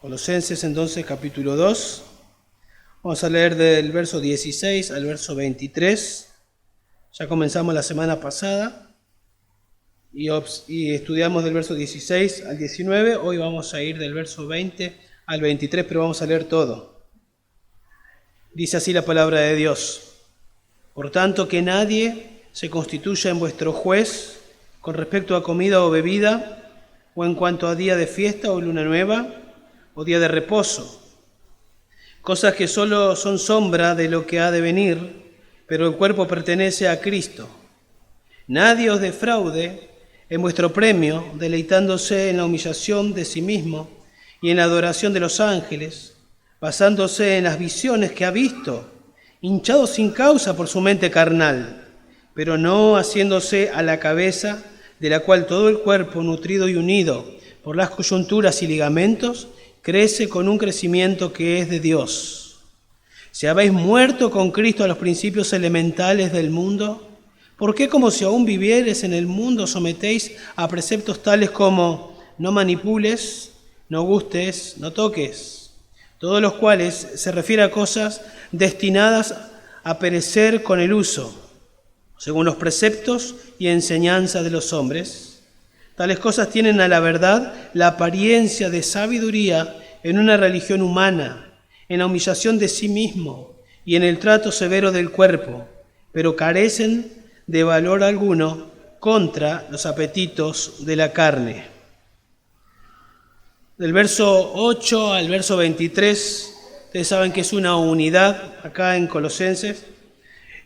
Colosenses entonces capítulo 2. Vamos a leer del verso 16 al verso 23. Ya comenzamos la semana pasada y estudiamos del verso 16 al 19. Hoy vamos a ir del verso 20 al 23, pero vamos a leer todo. Dice así la palabra de Dios. Por tanto, que nadie se constituya en vuestro juez con respecto a comida o bebida, o en cuanto a día de fiesta o luna nueva, o día de reposo, cosas que solo son sombra de lo que ha de venir, pero el cuerpo pertenece a Cristo. Nadie os defraude en vuestro premio, deleitándose en la humillación de sí mismo y en la adoración de los ángeles, basándose en las visiones que ha visto, hinchado sin causa por su mente carnal, pero no haciéndose a la cabeza, de la cual todo el cuerpo, nutrido y unido por las coyunturas y ligamentos, crece con un crecimiento que es de Dios. Si habéis muerto con Cristo a los principios elementales del mundo, ¿por qué como si aún vivieres en el mundo sometéis a preceptos tales como no manipules, no gustes, no toques? Todos los cuales se refiere a cosas destinadas a perecer con el uso, según los preceptos y enseñanza de los hombres. Tales cosas tienen a la verdad la apariencia de sabiduría en una religión humana, en la humillación de sí mismo y en el trato severo del cuerpo, pero carecen de valor alguno contra los apetitos de la carne. Del verso 8 al verso 23, ustedes saben que es una unidad acá en Colosenses,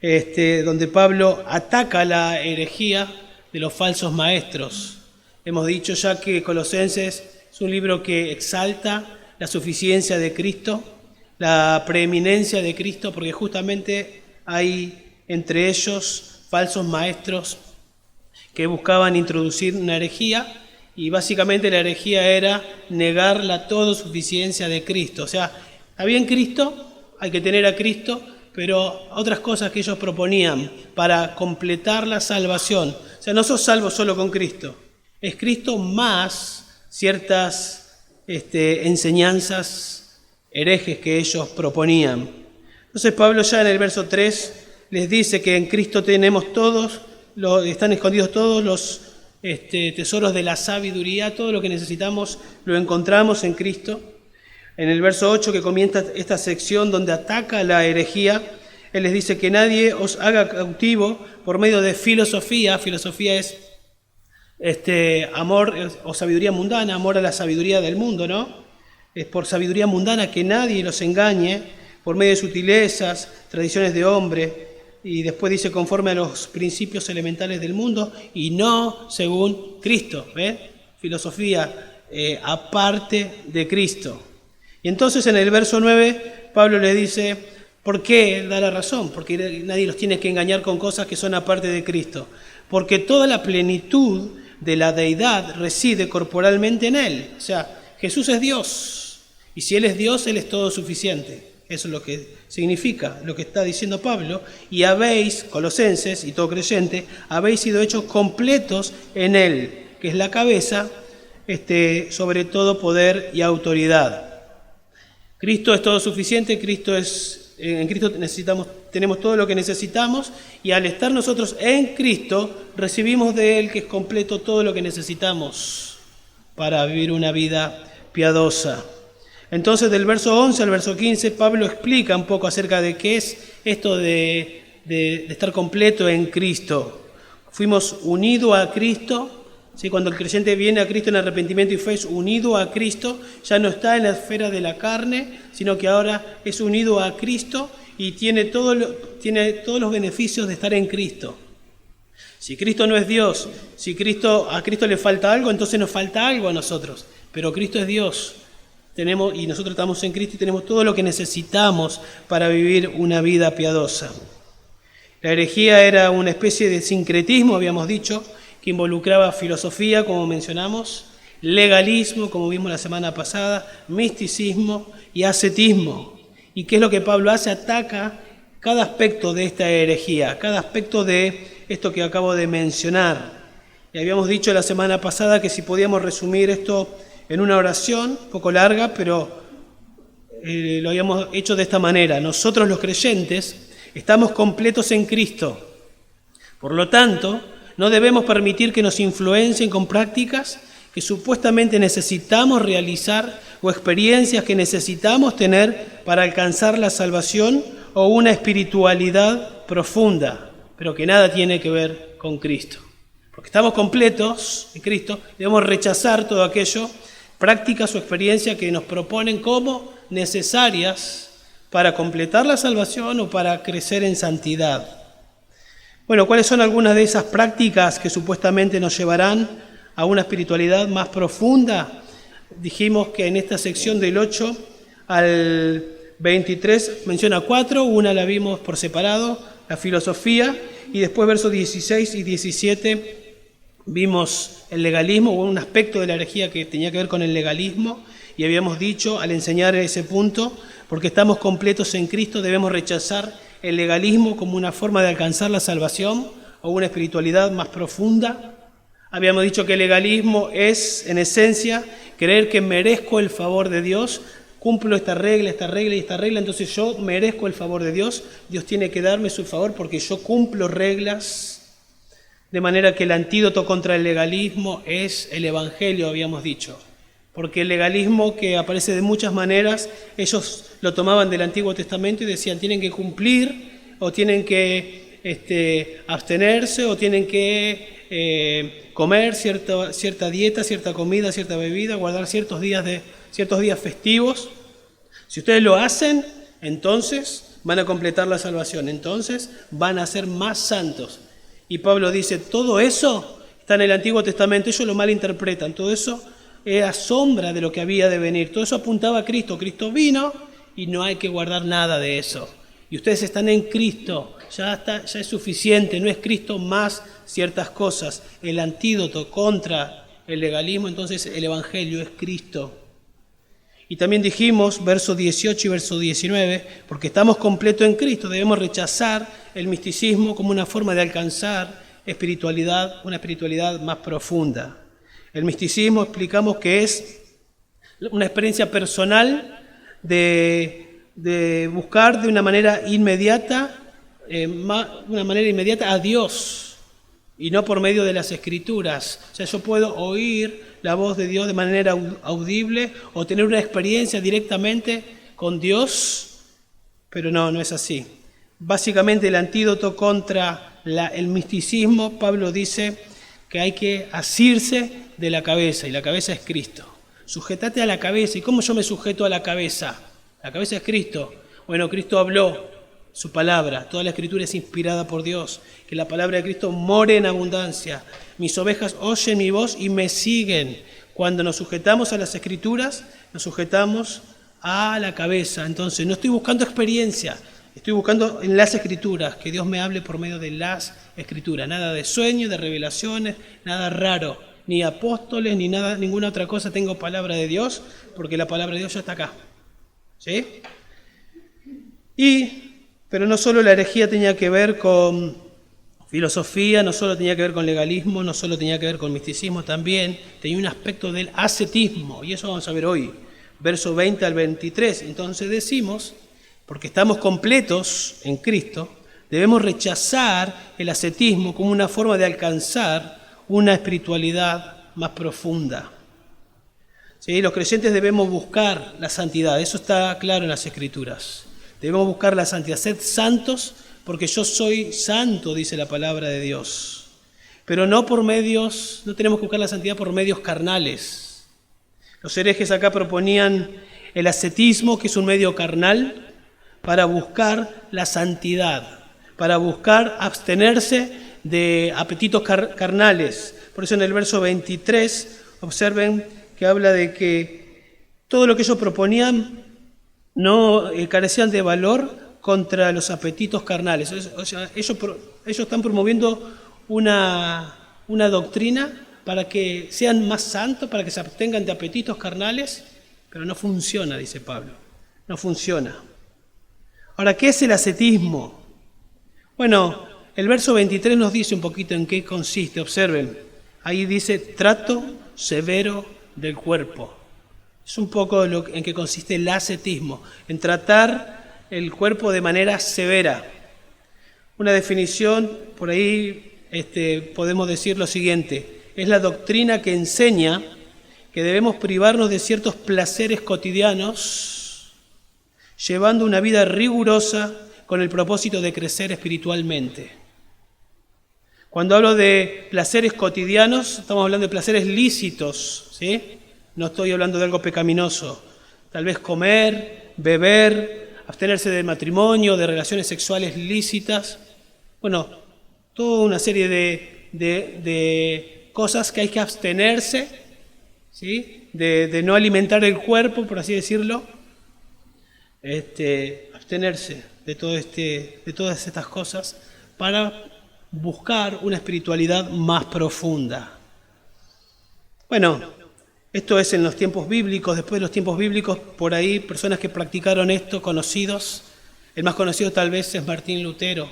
donde Pablo ataca la herejía de los falsos maestros. Hemos dicho ya que Colosenses es un libro que exalta la suficiencia de Cristo, la preeminencia de Cristo, porque justamente hay entre ellos falsos maestros que buscaban introducir una herejía, y básicamente la herejía era negar la toda suficiencia de Cristo. O sea, está bien Cristo, hay que tener a Cristo, pero otras cosas que ellos proponían para completar la salvación. O sea, no sos salvo solo con Cristo. Es Cristo más ciertas enseñanzas herejes que ellos proponían. Entonces Pablo ya en el verso 3 les dice que en Cristo tenemos están escondidos todos los tesoros de la sabiduría, todo lo que necesitamos lo encontramos en Cristo. En el verso 8 que comienza esta sección donde ataca la herejía, él les dice que nadie os haga cautivo por medio de filosofía. Filosofía es amor o sabiduría mundana, amor a la sabiduría del mundo, ¿no? Es por sabiduría mundana que nadie los engañe por medio de sutilezas, tradiciones de hombre, y después dice conforme a los principios elementales del mundo y no según Cristo, filosofía aparte de Cristo. Y entonces en el verso 9 Pablo le dice, ¿por qué? Da la razón, porque nadie los tiene que engañar con cosas que son aparte de Cristo, porque toda la plenitud de la deidad reside corporalmente en Él. O sea, Jesús es Dios, y si Él es Dios, Él es todo suficiente. Eso es lo que significa, lo que está diciendo Pablo. Y habéis, Colosenses y todo creyente, habéis sido hechos completos en Él, que es la cabeza, sobre todo poder y autoridad. Cristo es todo suficiente, en Cristo tenemos todo lo que necesitamos, y al estar nosotros en Cristo, recibimos de Él, que es completo, todo lo que necesitamos para vivir una vida piadosa. Entonces, del verso 11 al verso 15, Pablo explica un poco acerca de qué es esto de estar completo en Cristo. Fuimos unidos a Cristo. ¿Sí? Cuando el creyente viene a Cristo en arrepentimiento y fe, es unido a Cristo, ya no está en la esfera de la carne, sino que ahora es unido a Cristo y tiene todos los beneficios de estar en Cristo. Si Cristo no es Dios, a Cristo le falta algo, entonces nos falta algo a nosotros. Pero Cristo es Dios, y nosotros estamos en Cristo y tenemos todo lo que necesitamos para vivir una vida piadosa. La herejía era una especie de sincretismo, habíamos dicho, que involucraba filosofía, como mencionamos, legalismo, como vimos la semana pasada, misticismo y ascetismo. ¿Y qué es lo que Pablo hace? Ataca cada aspecto de esta herejía, cada aspecto de esto que acabo de mencionar. Y habíamos dicho la semana pasada que si podíamos resumir esto en una oración, un poco larga, pero lo habíamos hecho de esta manera. Nosotros los creyentes estamos completos en Cristo. Por lo tanto, no debemos permitir que nos influencien con prácticas que supuestamente necesitamos realizar o experiencias que necesitamos tener para alcanzar la salvación o una espiritualidad profunda, pero que nada tiene que ver con Cristo. Porque estamos completos en Cristo, debemos rechazar todo aquello, prácticas o experiencias que nos proponen como necesarias para completar la salvación o para crecer en santidad. Bueno, ¿cuáles son algunas de esas prácticas que supuestamente nos llevarán a una espiritualidad más profunda? Dijimos que en esta sección del 8 al 23 menciona 4, una la vimos por separado, la filosofía, y después versos 16 y 17 vimos el legalismo, o un aspecto de la herejía que tenía que ver con el legalismo, y habíamos dicho al enseñar ese punto, porque estamos completos en Cristo, debemos rechazar el legalismo como una forma de alcanzar la salvación o una espiritualidad más profunda. Habíamos dicho que el legalismo es, en esencia, creer que merezco el favor de Dios, cumplo esta regla y esta regla, entonces yo merezco el favor de Dios, Dios tiene que darme su favor porque yo cumplo reglas. De manera que el antídoto contra el legalismo es el Evangelio, habíamos dicho. Porque el legalismo, que aparece de muchas maneras, ellos lo tomaban del Antiguo Testamento y decían tienen que cumplir, o tienen que abstenerse, o tienen que comer cierta dieta, cierta comida, cierta bebida, guardar ciertos días festivos. Si ustedes lo hacen, entonces van a completar la salvación, entonces van a ser más santos. Y Pablo dice, todo eso está en el Antiguo Testamento, ellos lo malinterpretan, todo eso era sombra de lo que había de venir, todo eso apuntaba a Cristo, Cristo vino y no hay que guardar nada de eso. Y ustedes están en Cristo, ya es suficiente, no es Cristo más ciertas cosas. El antídoto contra el legalismo, entonces el Evangelio es Cristo. Y también dijimos, verso 18 y verso 19, porque estamos completos en Cristo, debemos rechazar el misticismo como una forma de alcanzar espiritualidad, una espiritualidad más profunda. El misticismo explicamos que es una experiencia personal de buscar de una manera inmediata a Dios y no por medio de las Escrituras. O sea, yo puedo oír la voz de Dios de manera audible o tener una experiencia directamente con Dios, pero no es así. Básicamente el antídoto contra el misticismo, Pablo dice que hay que asirse de la cabeza, y la cabeza es Cristo. Sujétate a la cabeza. ¿Y cómo yo me sujeto a la cabeza? La cabeza es Cristo. Bueno, Cristo habló su palabra, toda la Escritura es inspirada por Dios, que la palabra de Cristo more en abundancia. Mis ovejas oyen mi voz y me siguen. Cuando nos sujetamos a las Escrituras, nos sujetamos a la cabeza. Entonces, no estoy buscando experiencia, estoy buscando en las Escrituras, que Dios me hable por medio de las Escrituras. Nada de sueños, de revelaciones, nada raro, ni apóstoles, ni nada, ninguna otra cosa. Tengo palabra de Dios, porque la palabra de Dios ya está acá. ¿Sí? Pero no solo la herejía tenía que ver con filosofía, no solo tenía que ver con legalismo, no solo tenía que ver con misticismo, también tenía un aspecto del ascetismo, y eso vamos a ver hoy, verso 20 al 23. Entonces decimos, porque estamos completos en Cristo, debemos rechazar el ascetismo como una forma de alcanzar una espiritualidad más profunda. ¿Sí? Los creyentes debemos buscar la santidad, eso está claro en las Escrituras. Debemos buscar la santidad, sed santos porque yo soy santo, dice la palabra de Dios. Pero no tenemos que buscar la santidad por medios carnales. Los herejes acá proponían el ascetismo, que es un medio carnal, para buscar la santidad, para buscar abstenerse de apetitos carnales. Por eso en el verso 23, observen que habla de que todo lo que ellos proponían no carecían de valor contra los apetitos carnales. O sea, ellos están promoviendo una doctrina para que sean más santos, para que se abstengan de apetitos carnales, pero no funciona, dice Pablo, no funciona. Ahora, ¿qué es el ascetismo? Bueno, el verso 23 nos dice un poquito en qué consiste, observen. Ahí dice trato severo del cuerpo. Es un poco en que consiste el ascetismo, en tratar el cuerpo de manera severa. Una definición, por ahí podemos decir lo siguiente: es la doctrina que enseña que debemos privarnos de ciertos placeres cotidianos, llevando una vida rigurosa con el propósito de crecer espiritualmente. Cuando hablo de placeres cotidianos, estamos hablando de placeres lícitos, ¿sí? No estoy hablando de algo pecaminoso. Tal vez comer, beber, abstenerse de matrimonio, de relaciones sexuales lícitas. Bueno, toda una serie de cosas que hay que abstenerse, ¿sí? De no alimentar el cuerpo, por así decirlo. Abstenerse de todas estas cosas para buscar una espiritualidad más profunda. Bueno, esto es en los tiempos bíblicos. Después de los tiempos bíblicos, por ahí, personas que practicaron esto, conocidos. El más conocido tal vez es Martín Lutero,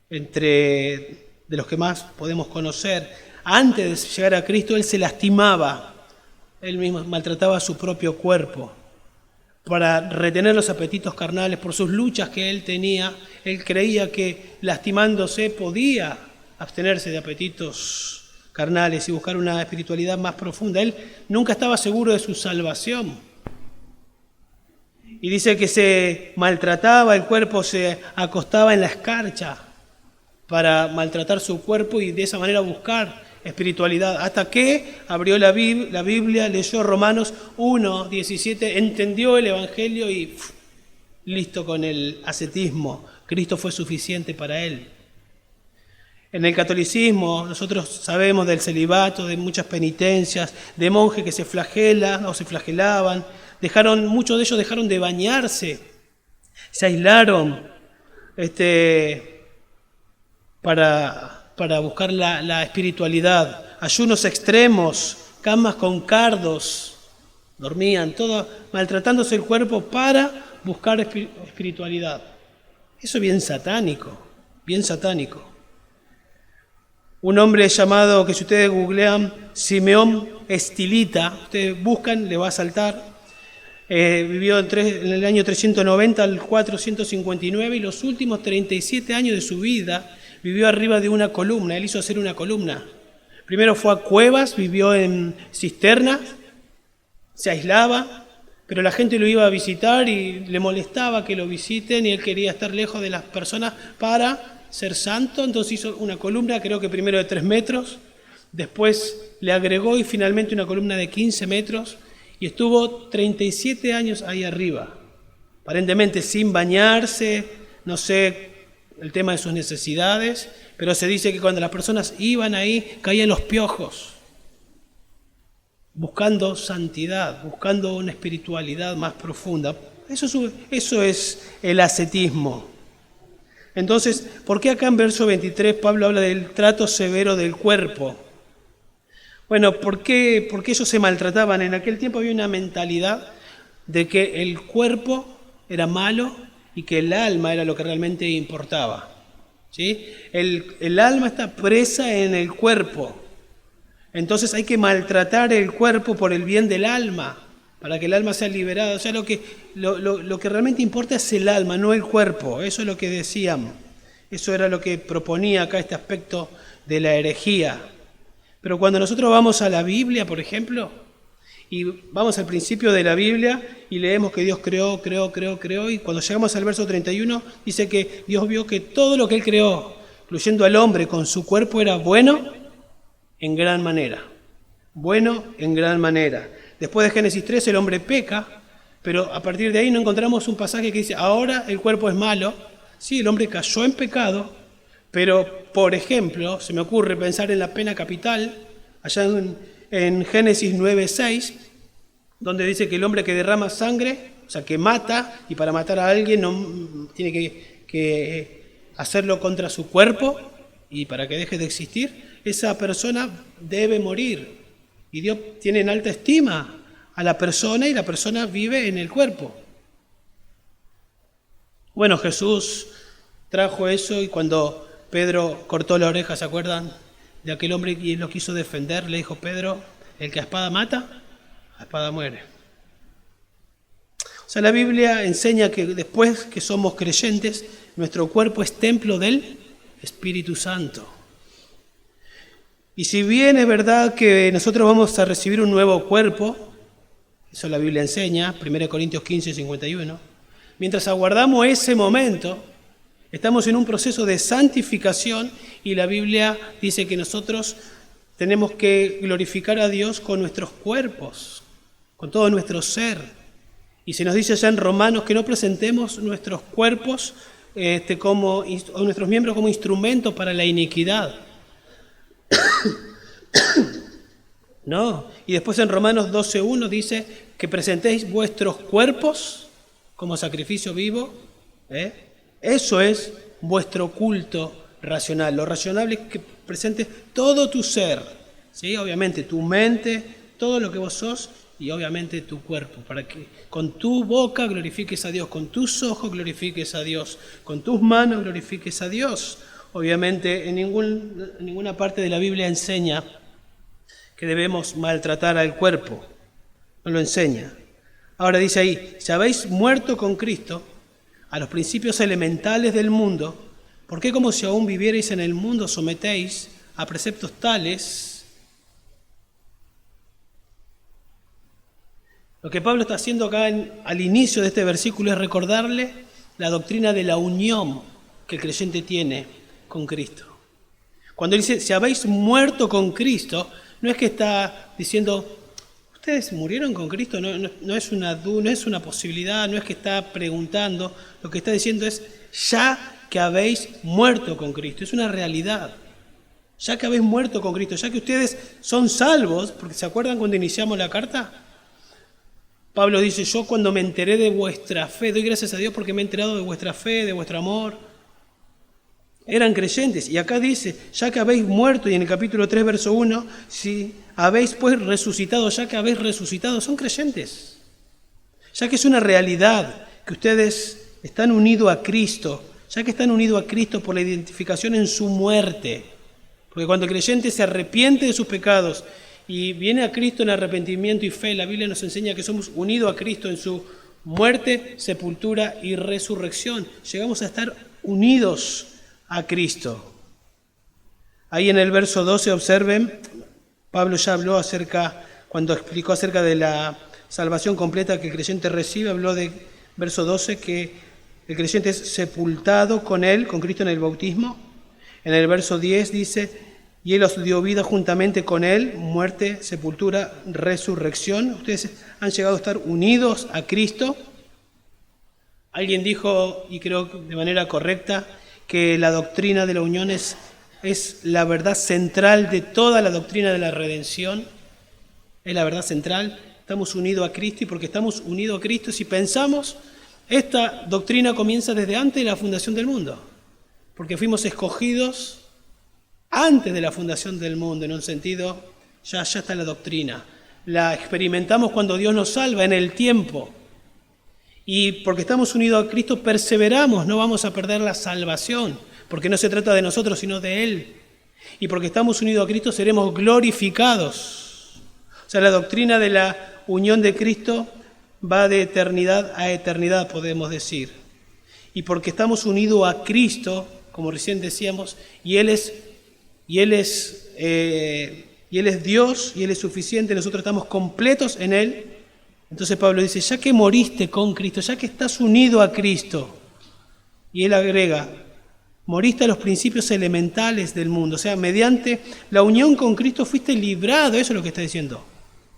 de los que más podemos conocer. Antes de llegar a Cristo, él se lastimaba. Él mismo maltrataba a su propio cuerpo para retener los apetitos carnales. Por sus luchas que él tenía, él creía que lastimándose podía abstenerse de apetitos carnales y buscar una espiritualidad más profunda. Él nunca estaba seguro de su salvación. Y dice que se maltrataba el cuerpo, se acostaba en la escarcha para maltratar su cuerpo y de esa manera buscar espiritualidad, hasta que abrió la Biblia, leyó Romanos 1:17, entendió el Evangelio y listo con el ascetismo. Cristo fue suficiente para él. En el catolicismo nosotros sabemos del celibato, de muchas penitencias, de monjes que se flagelan o se flagelaban. Muchos de ellos dejaron de bañarse, se aislaron para buscar la espiritualidad. Ayunos extremos, camas con cardos, dormían, todo maltratándose el cuerpo para buscar espiritualidad. Eso es bien satánico, bien satánico. Un hombre llamado, que si ustedes googlean, Simeón Estilita, ustedes buscan, le va a saltar, vivió en el año 390 al 459 y los últimos 37 años de su vida vivió arriba de una columna. Él hizo hacer una columna. Primero fue a cuevas, vivió en cisternas, se aislaba, pero la gente lo iba a visitar y le molestaba que lo visiten y él quería estar lejos de las personas para ser santo. Entonces hizo una columna, creo que primero de 3 metros, después le agregó y finalmente una columna de 15 metros y estuvo 37 años ahí arriba, aparentemente sin bañarse, no sé el tema de sus necesidades, pero se dice que cuando las personas iban ahí caían los piojos, buscando santidad, buscando una espiritualidad más profunda. Eso es el ascetismo. Entonces, ¿por qué acá en verso 23 Pablo habla del trato severo del cuerpo? Bueno, porque ellos se maltrataban. En aquel tiempo había una mentalidad de que el cuerpo era malo y que el alma era lo que realmente importaba, ¿sí? El alma está presa en el cuerpo. Entonces hay que maltratar el cuerpo por el bien del alma, para que el alma sea liberada. O sea, lo que realmente importa es el alma, no el cuerpo. Eso es lo que decían. Eso era lo que proponía acá este aspecto de la herejía. Pero cuando nosotros vamos a la Biblia, por ejemplo, y vamos al principio de la Biblia y leemos que Dios creó, y cuando llegamos al verso 31 dice que Dios vio que todo lo que Él creó, incluyendo al hombre con su cuerpo, era bueno en gran manera. Bueno en gran manera. Después de Génesis 3 el hombre peca, pero a partir de ahí no encontramos un pasaje que dice, ahora el cuerpo es malo. Sí, el hombre cayó en pecado, pero, por ejemplo, se me ocurre pensar en la pena capital, allá en Génesis 9:6, donde dice que el hombre que derrama sangre, o sea, que mata, y para matar a alguien no tiene que hacerlo contra su cuerpo, y para que deje de existir, esa persona debe morir. Y Dios tiene en alta estima a la persona y la persona vive en el cuerpo. Bueno, Jesús trajo eso y cuando Pedro cortó la oreja, ¿se acuerdan? De aquel hombre y lo quiso defender, le dijo, Pedro, el que a espada mata, la espada muere. O sea, la Biblia enseña que después que somos creyentes, nuestro cuerpo es templo del Espíritu Santo. Y si bien es verdad que nosotros vamos a recibir un nuevo cuerpo, eso la Biblia enseña, 1 Corintios 15, 51, mientras aguardamos ese momento, estamos en un proceso de santificación y la Biblia dice que nosotros tenemos que glorificar a Dios con nuestros cuerpos, con todo nuestro ser. Y se nos dice ya en Romanos que no presentemos nuestros cuerpos o nuestros miembros como instrumentos para la iniquidad. No. Y después en Romanos 12:1 dice que presentéis vuestros cuerpos como sacrificio vivo. Eso es vuestro culto racional. Lo racional es que presentes todo tu ser, ¿sí? Obviamente tu mente, todo lo que vos sos y obviamente tu cuerpo, para que con tu boca glorifiques a Dios, con tus ojos glorifiques a Dios, con tus manos glorifiques a Dios. Obviamente en ninguna parte de la Biblia enseña que debemos maltratar al cuerpo, no lo enseña. Ahora dice ahí, si habéis muerto con Cristo a los principios elementales del mundo, ¿por qué como si aún vivierais en el mundo sometéis a preceptos tales? Lo que Pablo está haciendo acá al inicio de este versículo es recordarle la doctrina de la unión que el creyente tiene con Cristo. Cuando dice, si habéis muerto con Cristo, no es que está diciendo, ustedes murieron con Cristo, no es una posibilidad, no es que está preguntando, lo que está diciendo es, ya que habéis muerto con Cristo, es una realidad. Ya que habéis muerto con Cristo, ya que ustedes son salvos, porque ¿se acuerdan cuando iniciamos la carta? Pablo dice, yo cuando me enteré de vuestra fe, doy gracias a Dios porque me he enterado de vuestra fe, de vuestro amor. Eran creyentes. Y acá dice, ya que habéis muerto, y en el capítulo 3, verso 1, si habéis pues resucitado, ya que habéis resucitado, son creyentes. Ya que es una realidad que ustedes están unidos a Cristo, ya que están unidos a Cristo por la identificación en su muerte. Porque cuando el creyente se arrepiente de sus pecados y viene a Cristo en arrepentimiento y fe, la Biblia nos enseña que somos unidos a Cristo en su muerte, sepultura y resurrección. Llegamos a estar unidos a Cristo. Ahí en el verso 12, observen, Pablo ya habló cuando explicó acerca de la salvación completa que el creyente recibe, habló de verso 12 que el creyente es sepultado con él, con Cristo en el bautismo. En el verso 10 dice, y Él os dio vida juntamente con Él, muerte, sepultura, resurrección. Ustedes han llegado a estar unidos a Cristo. Alguien dijo, y creo de manera correcta, que la doctrina de la unión es la verdad central de toda la doctrina de la redención. Es la verdad central. Estamos unidos a Cristo y porque estamos unidos a Cristo, si pensamos, esta doctrina comienza desde antes de la fundación del mundo. Porque fuimos escogidos antes de la fundación del mundo, en un sentido, ya está la doctrina. La experimentamos cuando Dios nos salva en el tiempo. Y porque estamos unidos a Cristo, perseveramos, no vamos a perder la salvación, porque no se trata de nosotros, sino de Él. Y porque estamos unidos a Cristo, seremos glorificados. O sea, la doctrina de la unión de Cristo va de eternidad a eternidad, podemos decir. Y porque estamos unidos a Cristo, como recién decíamos, y Él es Dios y Él es suficiente, nosotros estamos completos en Él. Entonces Pablo dice, ya que moriste con Cristo, ya que estás unido a Cristo, y él agrega, moriste a los principios elementales del mundo, o sea, mediante la unión con Cristo fuiste librado, eso es lo que está diciendo.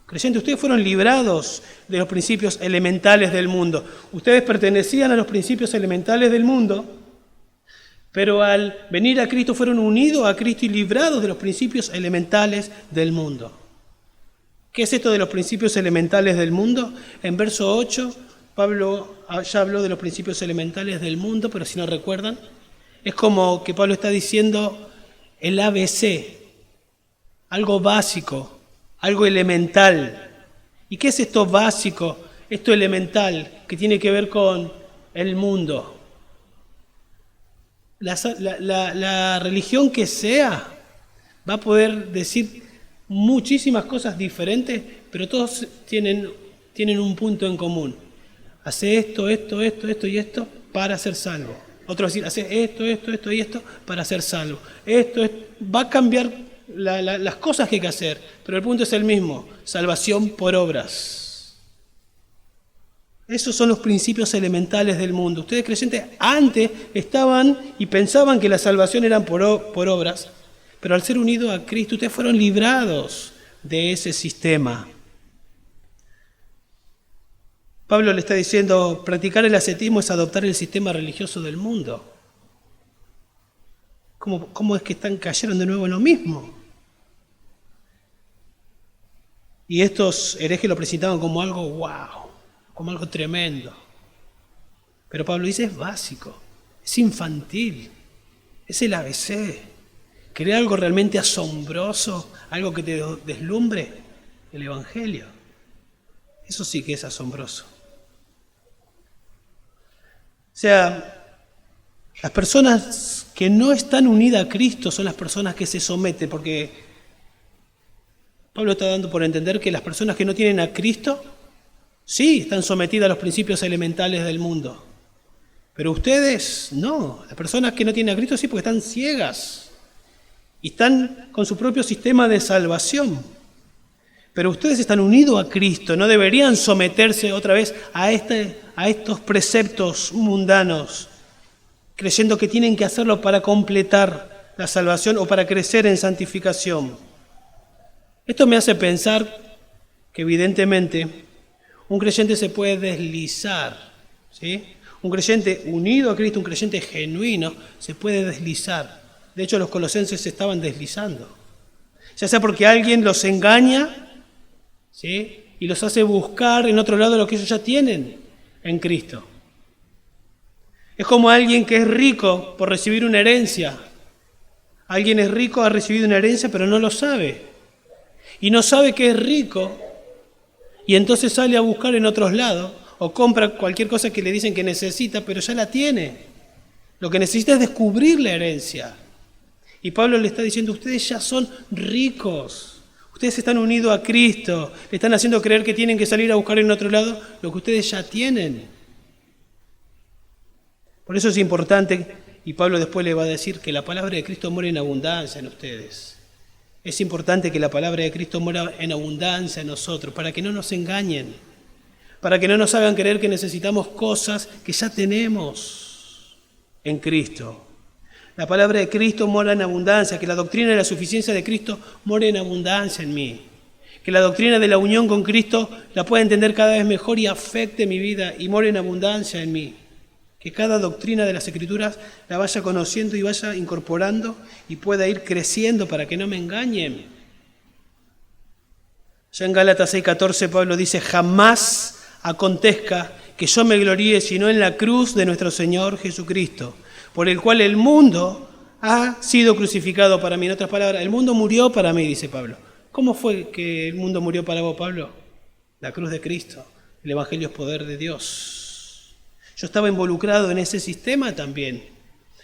Creyentes, ustedes fueron librados de los principios elementales del mundo. Ustedes pertenecían a los principios elementales del mundo, pero al venir a Cristo fueron unidos a Cristo y librados de los principios elementales del mundo. ¿Qué es esto de los principios elementales del mundo? En verso 8, Pablo ya habló de los principios elementales del mundo, pero si no recuerdan, es como que Pablo está diciendo el ABC, algo básico, algo elemental. ¿Y qué es esto básico, esto elemental que tiene que ver con el mundo? La religión que sea va a poder decir muchísimas cosas diferentes, pero todos tienen un punto en común. Hace esto y esto para ser salvo. Otro decir, hace esto y esto para ser salvo. Va a cambiar las cosas que hay que hacer, pero el punto es el mismo, salvación por obras. Esos son los principios elementales del mundo. Ustedes creyentes antes estaban y pensaban que la salvación era por obras, pero al ser unidos a Cristo, ustedes fueron librados de ese sistema. Pablo le está diciendo, practicar el ascetismo es adoptar el sistema religioso del mundo. ¿Cómo es que cayeron de nuevo en lo mismo? Y estos herejes lo presentaban como algo wow, como algo tremendo. Pero Pablo dice, es básico, es infantil, es el ABC. ¿Querer algo realmente asombroso, algo que te deslumbre? El Evangelio. Eso sí que es asombroso. O sea, las personas que no están unidas a Cristo son las personas que se someten, porque Pablo está dando por entender que las personas que no tienen a Cristo, sí, están sometidas a los principios elementales del mundo. Pero ustedes no, las personas que no tienen a Cristo sí, porque están ciegas y están con su propio sistema de salvación. Pero ustedes están unidos a Cristo, no deberían someterse otra vez a estos preceptos mundanos, creyendo que tienen que hacerlo para completar la salvación o para crecer en santificación. Esto me hace pensar que evidentemente un creyente se puede deslizar, ¿sí? Un creyente unido a Cristo, un creyente genuino, se puede deslizar. De hecho, los colosenses se estaban deslizando. Ya sea porque alguien los engaña, ¿sí? Y los hace buscar en otro lado lo que ellos ya tienen en Cristo. Es como alguien que es rico por recibir una herencia. Alguien es rico, ha recibido una herencia, pero no lo sabe. Y no sabe que es rico, y entonces sale a buscar en otros lados, o compra cualquier cosa que le dicen que necesita, pero ya la tiene. Lo que necesita es descubrir la herencia. Y Pablo le está diciendo, ustedes ya son ricos. Ustedes están unidos a Cristo, le están haciendo creer que tienen que salir a buscar en otro lado lo que ustedes ya tienen. Por eso es importante, y Pablo después le va a decir, que la palabra de Cristo muere en abundancia en ustedes. Es importante que la palabra de Cristo muera en abundancia en nosotros, para que no nos engañen, para que no nos hagan creer que necesitamos cosas que ya tenemos en Cristo. La palabra de Cristo mora en abundancia, que la doctrina de la suficiencia de Cristo more en abundancia en mí. Que la doctrina de la unión con Cristo la pueda entender cada vez mejor y afecte mi vida y more en abundancia en mí. Que cada doctrina de las Escrituras la vaya conociendo y vaya incorporando y pueda ir creciendo para que no me engañen. Ya en Gálatas 6:14 Pablo dice, jamás acontezca que yo me gloríe sino en la cruz de nuestro Señor Jesucristo, por el cual el mundo ha sido crucificado para mí. En otras palabras, el mundo murió para mí, dice Pablo. ¿Cómo fue que el mundo murió para vos, Pablo? La cruz de Cristo. El Evangelio es poder de Dios. Yo estaba involucrado en ese sistema también.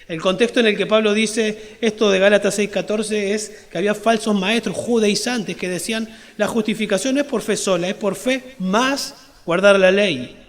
El contexto en el que Pablo dice esto de Gálatas 6:14 es que había falsos maestros judaizantes que decían la justificación no es por fe sola, es por fe más guardar la ley.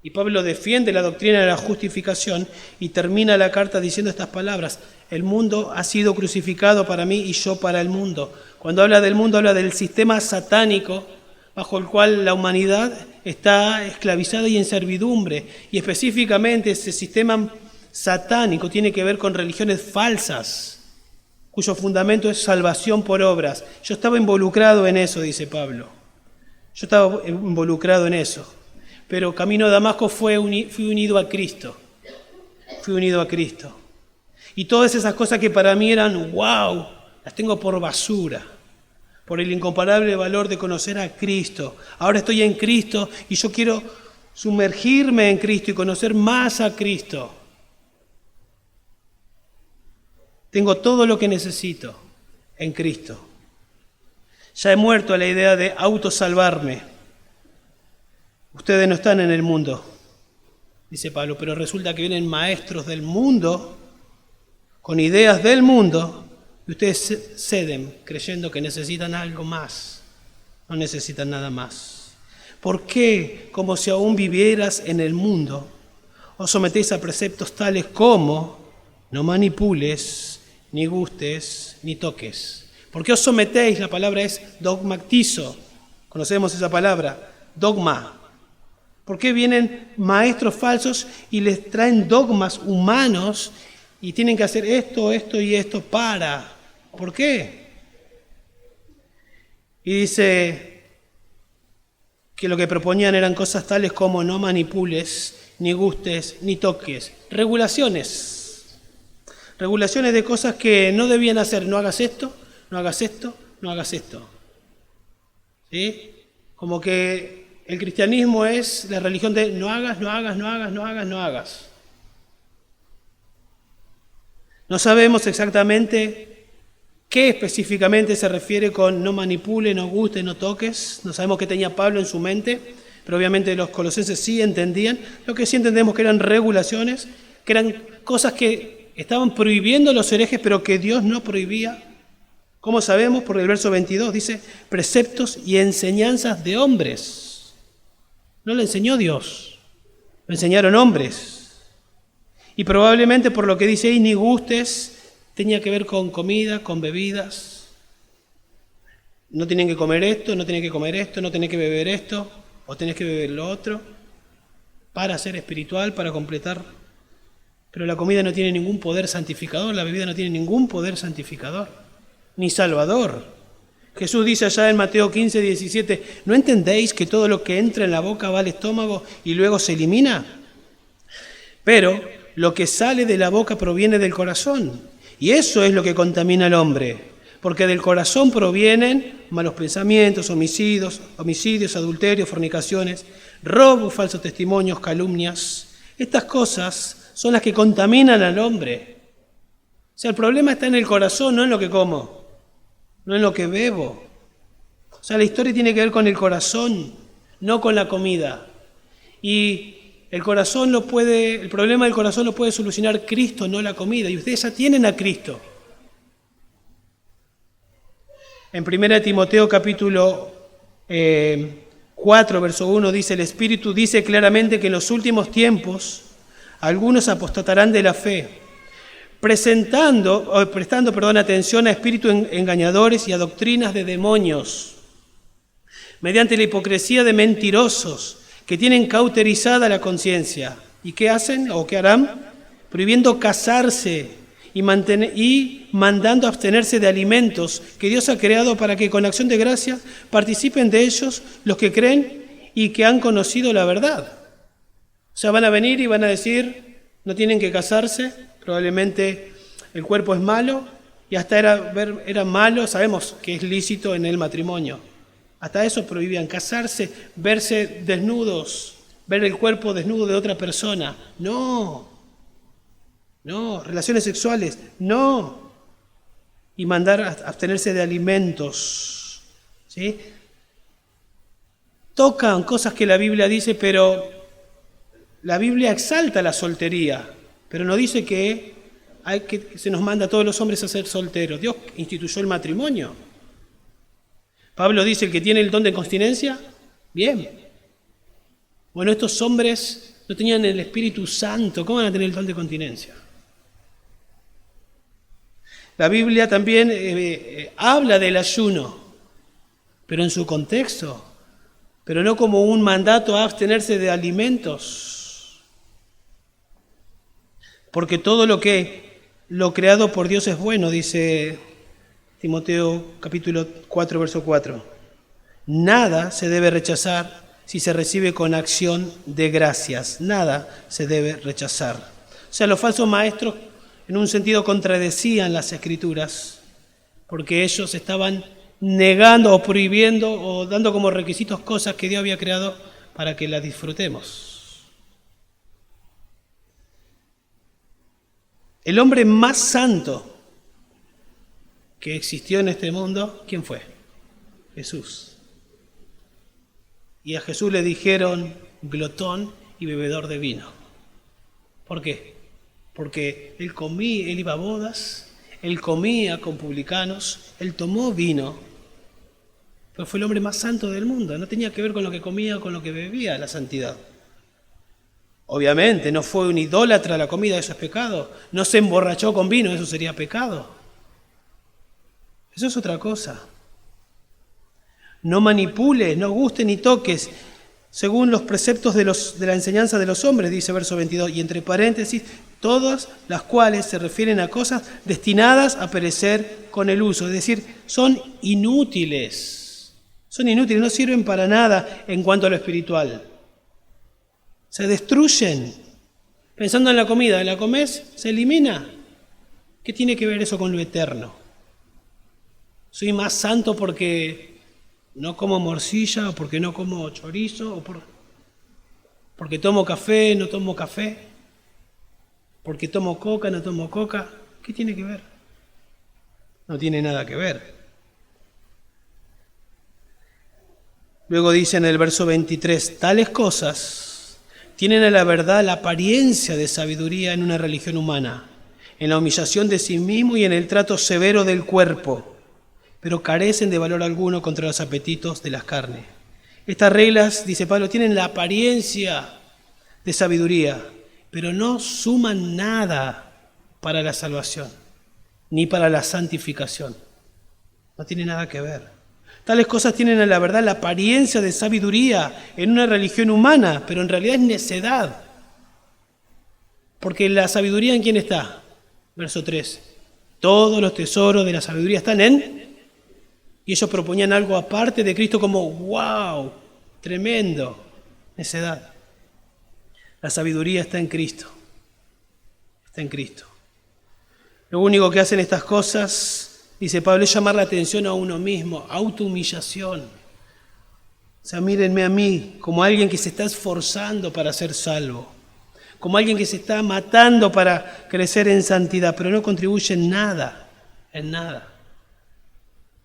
Y Pablo defiende la doctrina de la justificación y termina la carta diciendo estas palabras: el mundo ha sido crucificado para mí y yo para el mundo. Cuando habla del mundo, habla del sistema satánico bajo el cual la humanidad está esclavizada y en servidumbre. Y específicamente ese sistema satánico tiene que ver con religiones falsas, cuyo fundamento es salvación por obras. Yo estaba involucrado en eso, dice Pablo. Yo estaba involucrado en eso. Pero camino a Damasco fui unido a Cristo. Fui unido a Cristo. Y todas esas cosas que para mí eran wow, las tengo por basura. Por el incomparable valor de conocer a Cristo. Ahora estoy en Cristo y yo quiero sumergirme en Cristo y conocer más a Cristo. Tengo todo lo que necesito en Cristo. Ya he muerto a la idea de autosalvarme. Ustedes no están en el mundo, dice Pablo, pero resulta que vienen maestros del mundo, con ideas del mundo, Y ustedes ceden creyendo que necesitan algo más. No necesitan nada más. ¿Por qué, como si aún vivieras en el mundo, os sometéis a preceptos tales como no manipules, ni gustes, ni toques? ¿Por qué os sometéis? La palabra es dogmatizo. Conocemos esa palabra, dogma. ¿Por qué vienen maestros falsos y les traen dogmas humanos y tienen que hacer esto, esto y esto para? ¿Por qué? Y dice que lo que proponían eran cosas tales como no manipules, ni gustes, ni toques. Regulaciones. Regulaciones de cosas que no debían hacer. No hagas esto, no hagas esto, no hagas esto. ¿Sí? Como que el cristianismo es la religión de no hagas, no hagas, no hagas, no hagas, no hagas. No sabemos exactamente qué específicamente se refiere con no manipule, no guste, no toques. No sabemos qué tenía Pablo en su mente, pero obviamente los colosenses sí entendían. Lo que sí entendemos que eran regulaciones, que eran cosas que estaban prohibiendo los herejes, pero que Dios no prohibía. ¿Cómo sabemos? Porque el verso 22 dice preceptos y enseñanzas de hombres. No lo enseñó Dios, lo enseñaron hombres. Y probablemente por lo que dice ahí, ni gustes, tenía que ver con comida, con bebidas. No tienen que comer esto, no tienen que comer esto, no tienen que beber esto, o tenés que beber lo otro, para ser espiritual, para completar. Pero la comida no tiene ningún poder santificador, la bebida no tiene ningún poder santificador, ni salvador. Jesús dice allá en Mateo 15, 17, ¿no entendéis que todo lo que entra en la boca va al estómago y luego se elimina? Pero lo que sale de la boca proviene del corazón, y eso es lo que contamina al hombre, porque del corazón provienen malos pensamientos, homicidios, adulterios, fornicaciones, robos, falsos testimonios, calumnias. Estas cosas son las que contaminan al hombre. O sea, el problema está en el corazón, no en lo que como. No en lo que bebo. O sea, la historia tiene que ver con el corazón, no con la comida. Y el problema del corazón lo puede solucionar Cristo, no la comida. Y ustedes ya tienen a Cristo. En 1 Timoteo capítulo 4, verso 1 dice, el Espíritu dice claramente que en los últimos tiempos algunos apostatarán de la fe, prestando atención a espíritus engañadores y a doctrinas de demonios, mediante la hipocresía de mentirosos que tienen cauterizada la conciencia. ¿Y qué hacen o qué harán? Prohibiendo casarse y mandando abstenerse de alimentos que Dios ha creado para que con acción de gracia participen de ellos los que creen y que han conocido la verdad. O sea, van a venir y van a decir, no tienen que casarse, probablemente el cuerpo es malo, y hasta era malo, sabemos que es lícito en el matrimonio. Hasta eso prohibían, casarse, verse desnudos, ver el cuerpo desnudo de otra persona. No, relaciones sexuales, no. Y mandar a abstenerse de alimentos, ¿sí? Tocan cosas que la Biblia dice, pero la Biblia exalta la soltería, pero no dice que se nos manda a todos los hombres a ser solteros. Dios instituyó el matrimonio. Pablo dice, el que tiene el don de continencia, bien. Bueno, estos hombres no tenían el Espíritu Santo, ¿cómo van a tener el don de continencia? La Biblia también habla del ayuno, pero en su contexto, pero no como un mandato a abstenerse de alimentos. Porque todo lo creado por Dios es bueno, dice Timoteo capítulo 4, verso 4. Nada se debe rechazar si se recibe con acción de gracias. Nada se debe rechazar. O sea, los falsos maestros en un sentido contradecían las Escrituras, porque ellos estaban negando o prohibiendo o dando como requisitos cosas que Dios había creado para que las disfrutemos. El hombre más santo que existió en este mundo, ¿quién fue? Jesús. Y a Jesús le dijeron glotón y bebedor de vino. ¿Por qué? Porque él iba a bodas, Él comía con publicanos, él tomó vino, pero fue el hombre más santo del mundo. No tenía que ver con lo que comía o con lo que bebía la santidad. Obviamente, no fue un idólatra a la comida, eso es pecado. No se emborrachó con vino, eso sería pecado. Eso es otra cosa. No manipules, no gustes ni toques, según los preceptos de la enseñanza de los hombres, dice verso 22, y entre paréntesis, todas las cuales se refieren a cosas destinadas a perecer con el uso. Es decir, son inútiles, no sirven para nada en cuanto a lo espiritual. Se destruyen. Pensando en la comida, ¿la comés? ¿Se elimina? ¿Qué tiene que ver eso con lo eterno? ¿Soy más santo porque no como morcilla o porque no como chorizo o porque tomo café, no tomo café? ¿Porque tomo coca, no tomo coca? ¿Qué tiene que ver? No tiene nada que ver. Luego dice en el verso 23, tales cosas tienen a la verdad la apariencia de sabiduría en una religión humana, en la humillación de sí mismo y en el trato severo del cuerpo, pero carecen de valor alguno contra los apetitos de las carnes. Estas reglas, dice Pablo, tienen la apariencia de sabiduría, pero no suman nada para la salvación, ni para la santificación. No tiene nada que ver. Tales cosas tienen a la verdad la apariencia de sabiduría en una religión humana, pero en realidad es necedad. Porque la sabiduría, ¿en quién está? Verso 3. Todos los tesoros de la sabiduría están en... Y ellos proponían algo aparte de Cristo como, wow, tremendo, necedad. La sabiduría está en Cristo. Está en Cristo. Lo único que hacen estas cosas, dice Pablo, es llamar la atención a uno mismo, autohumillación. O sea, mírenme a mí como alguien que se está esforzando para ser salvo, como alguien que se está matando para crecer en santidad, pero no contribuye en nada.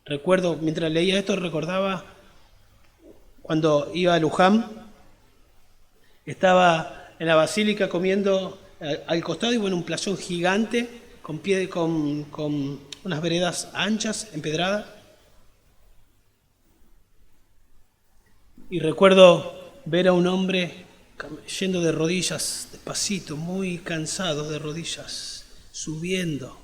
Recuerdo, mientras leía esto, recordaba cuando iba a Luján, estaba en la basílica comiendo al costado y bueno, un playón gigante con unas veredas anchas, empedradas. Y recuerdo ver a un hombre yendo de rodillas, despacito, muy cansado de rodillas, subiendo.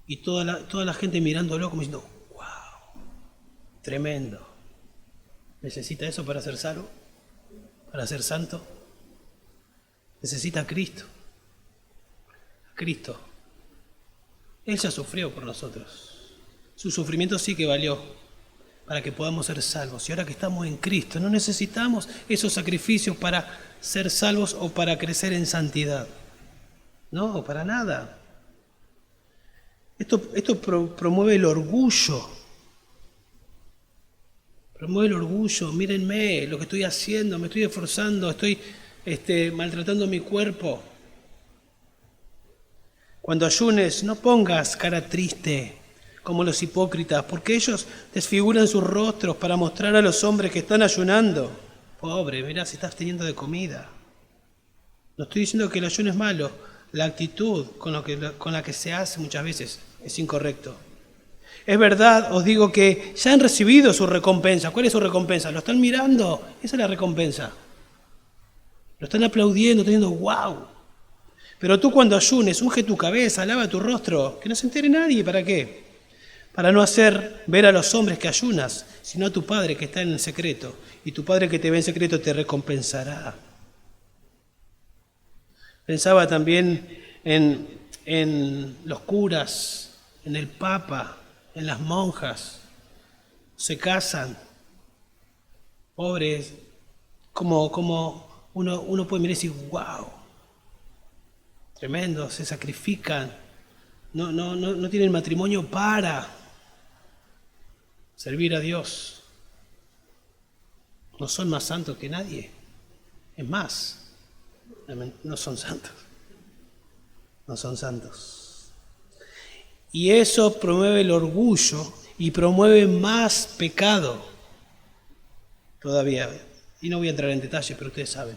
Y toda la gente mirándolo como diciendo, wow, tremendo. ¿Necesita eso para ser salvo? ¿Para ser santo? Necesita a Cristo. A Cristo. Él ya sufrió por nosotros. Su sufrimiento sí que valió para que podamos ser salvos. Y ahora que estamos en Cristo, no necesitamos esos sacrificios para ser salvos o para crecer en santidad. No, para nada. Esto promueve el orgullo. Promueve el orgullo. Mírenme lo que estoy haciendo, me estoy esforzando, estoy maltratando mi cuerpo. Cuando ayunes, no pongas cara triste como los hipócritas, porque ellos desfiguran sus rostros para mostrar a los hombres que están ayunando. Pobre, mirá si estás teniendo de comida. No estoy diciendo que el ayuno es malo. La actitud con la que se hace muchas veces es incorrecto. Es verdad, os digo que ya han recibido su recompensa. ¿Cuál es su recompensa? ¿Lo están mirando? Esa es la recompensa. Lo están aplaudiendo, teniendo wow. Pero tú cuando ayunes, unge tu cabeza, lava tu rostro, que no se entere nadie. ¿Para qué? Para no hacer ver a los hombres que ayunas, sino a tu Padre que está en el secreto. Y tu Padre que te ve en secreto te recompensará. Pensaba también en los curas, en el Papa, en las monjas. Se casan. Pobres. Como uno puede mirar y decir, wow. Tremendo, se sacrifican. No tienen matrimonio para servir a Dios. No son más santos que nadie. Es más, no son santos. No son santos. Y eso promueve el orgullo y promueve más pecado todavía. Y no voy a entrar en detalle, pero ustedes saben.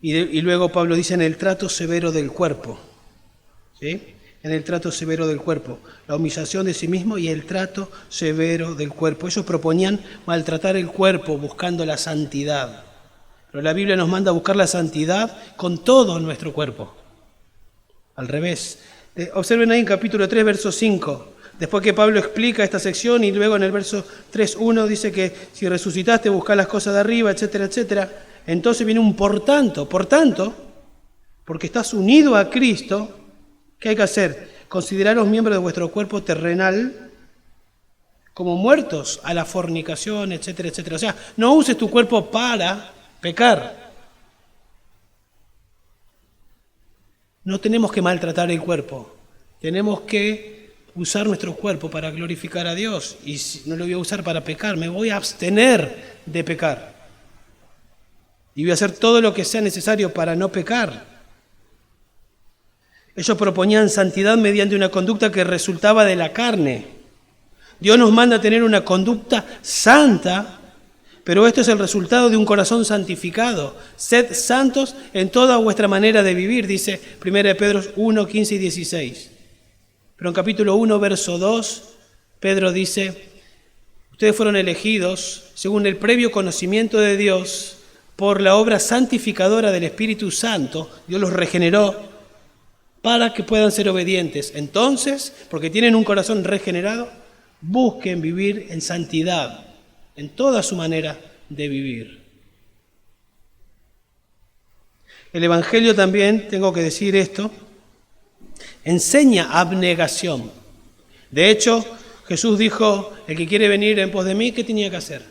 Y luego Pablo dice en el trato severo del cuerpo. ¿sí? En el trato severo del cuerpo, la humillación de sí mismo y el trato severo del cuerpo. Ellos proponían maltratar el cuerpo buscando la santidad. Pero la Biblia nos manda a buscar la santidad con todo nuestro cuerpo. Al revés. Observen ahí en capítulo 3, verso 5. Después que Pablo explica esta sección y luego en el verso 3.1 dice que si resucitaste, buscá las cosas de arriba, etcétera, etcétera. Entonces viene un por tanto, porque estás unido a Cristo, ¿qué hay que hacer? Considerar los miembros de vuestro cuerpo terrenal como muertos a la fornicación, etcétera, etcétera. O sea, no uses tu cuerpo para pecar. No tenemos que maltratar el cuerpo. Tenemos que usar nuestro cuerpo para glorificar a Dios. Y si no lo voy a usar para pecar, me voy a abstener de pecar. Y voy a hacer todo lo que sea necesario para no pecar. Ellos proponían santidad mediante una conducta que resultaba de la carne. Dios nos manda a tener una conducta santa, pero esto es el resultado de un corazón santificado. Sed santos en toda vuestra manera de vivir, dice 1 Pedro 1, 15 y 16. Pero en capítulo 1, verso 2, Pedro dice, ustedes fueron elegidos según el previo conocimiento de Dios por la obra santificadora del Espíritu Santo. Dios los regeneró para que puedan ser obedientes. Entonces, porque tienen un corazón regenerado, busquen vivir en santidad, en toda su manera de vivir. El Evangelio también, tengo que decir esto, enseña abnegación. De hecho, Jesús dijo, el que quiere venir en pos de mí, ¿qué tenía que hacer?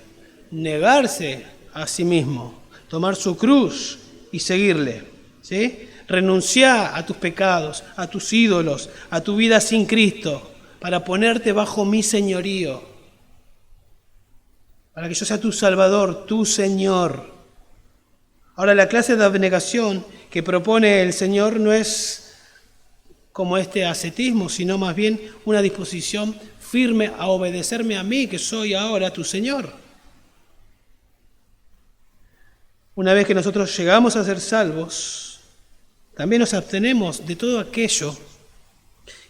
Negarse a sí mismo, tomar su cruz y seguirle, ¿sí? Renunciar a tus pecados, a tus ídolos, a tu vida sin Cristo, para ponerte bajo mi señorío, para que yo sea tu Salvador, tu Señor. Ahora, la clase de abnegación que propone el Señor no es como este ascetismo, sino más bien una disposición firme a obedecerme a mí, que soy ahora tu Señor. Una vez que nosotros llegamos a ser salvos, también nos abstenemos de todo aquello